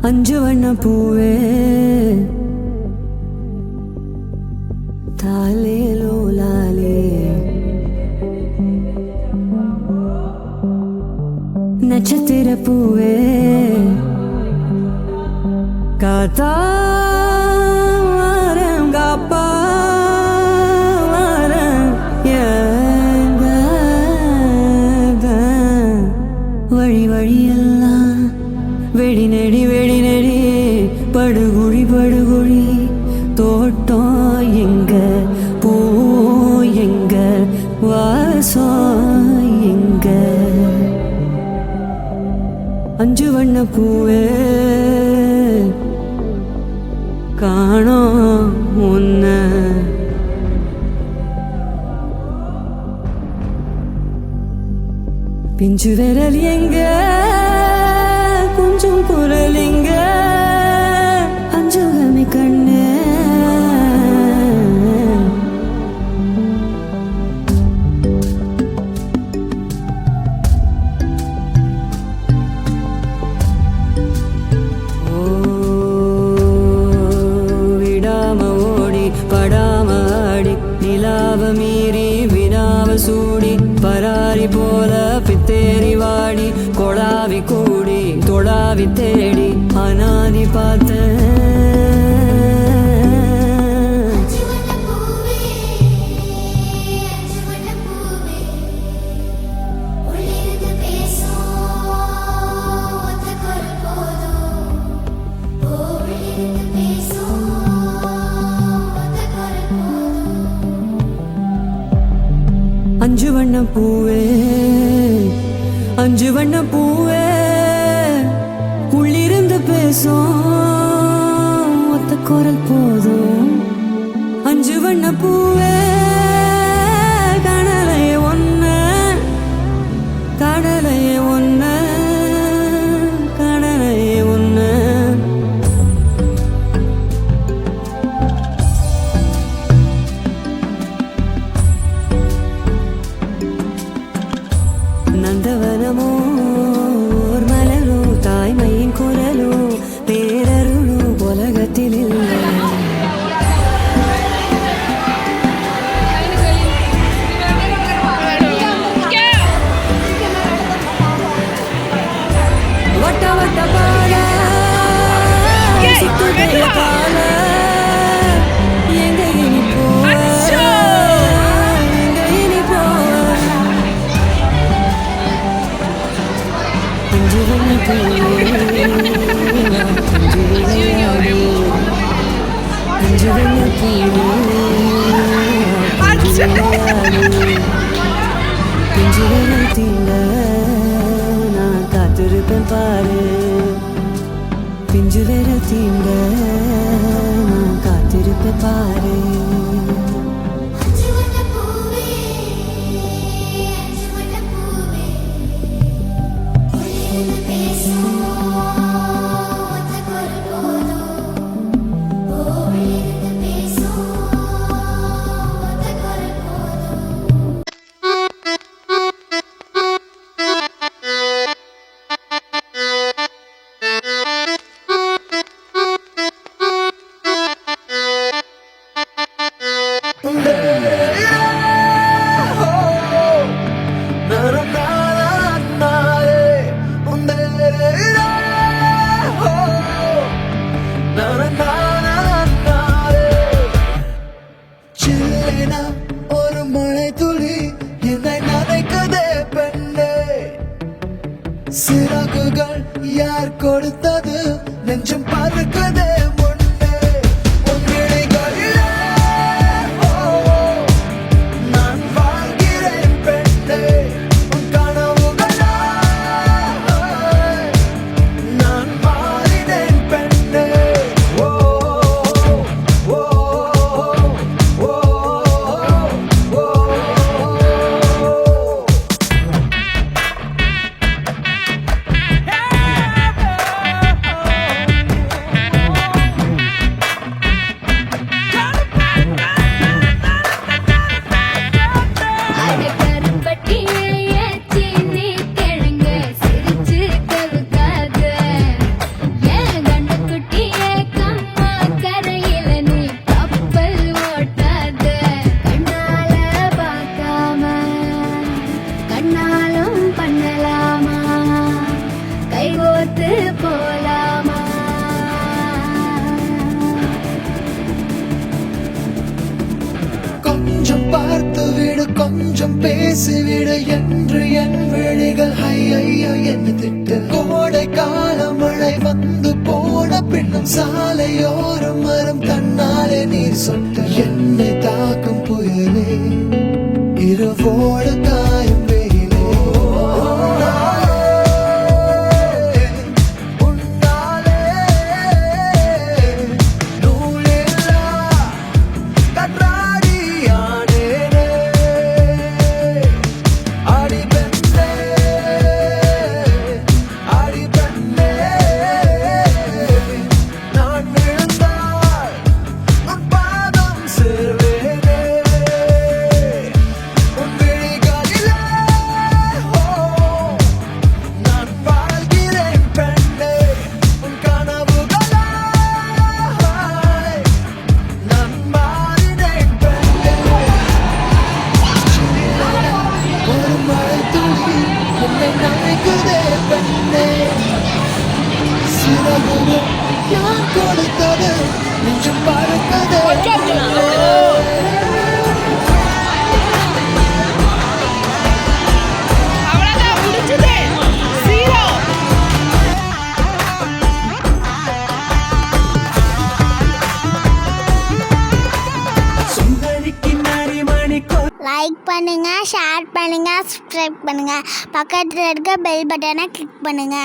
அஞ்சு வண்ண பூவே தாலே லோலாலே நட்சத்திர பூவே காத்தாரம் காப்பாரம் வழி வழியெல்லாம் வெடி நெடி படுகுழி படுகுழி தோட்டம் எங்க பூ எங்க வாசம் எங்க அஞ்சு வண்ண பூவே காணோம் உன்ன பிஞ்சு விரல் எங்க கொஞ்சம் குரல் எங்க அஞ்சுகமே கண்ணு மீறி வினாவ சூடி பராரி போல பித்தேரி வாடி கொடாவி கூடி தொடாவி தேடி அனாதி பார்த்த அஞ்சு வண்ண பூவே அஞ்சு வண்ண பூவே உள்ளிருந்து பேசும் ஒத்த குரல் போதும் அஞ்சு வண்ண பூவே கடலையே ஒன்ன கடலையே ஒன்ன கடலையே ஒன்ன நந்தவனமோ மலரோ தாய்மையின் குரலோ பேரருளோ உலகத்தில் இல்லை வட்ட வட்ட பாட பால எங்க இனி நான் காத்திருப்பேன் பாரு பிஞ்சு வேற தீண்ட நான் காத்திருப்பேன் பாரு ஒரு மழை துளி என்னை நனைக்கதே பெண்ணே சிறகுகள் யார் கொடுத்தது நெஞ்சம் பறக்கதே போலாமா? கொஞ்சம் பார்த்து விடு, கொஞ்சம் பேசிவிடு என்று என் விழிகள் ஐயோ என்ன திட்டு. கோடை கால மழை வந்து போன பின்னும் சாலையோரம் மரம் தன்னாலே நீர் சொட்டு. என்னை தாக்கும் புயலே இரவோடு காயும் வெயிலே. உன்னாலே நூலில்லா கற்றாடியானேனே. அடி பெண்ணே, அடி பெண்ணே, நான் விழுந்தால் உன் பாதம் சேர்வேனே. உன் விழிகளிலே நான் வாழ்கிறேன் பெண்ணே. உன் கனவுகளாய் நான் மாறினேன் பெண்ணே. ஒரு மழை துளி என்னை நனைக்குதே பெண்ணே. சிறகுகள் யார் கொடுத்தது நெஞ்சம் பறக்கதே பெண்ணே. அவ்வளவுதான் முடிஞ்சது. ஜீரோ. சுந்தரிக்கு நரிமணி லைக் பண்ணுங்க, ஷேர் பண்ணுங்க, சப்ஸ்கிரைப் பண்ணுங்க, பக்கத்தில் இருக்க பெல் பட்டனை கிளிக் பண்ணுங்க.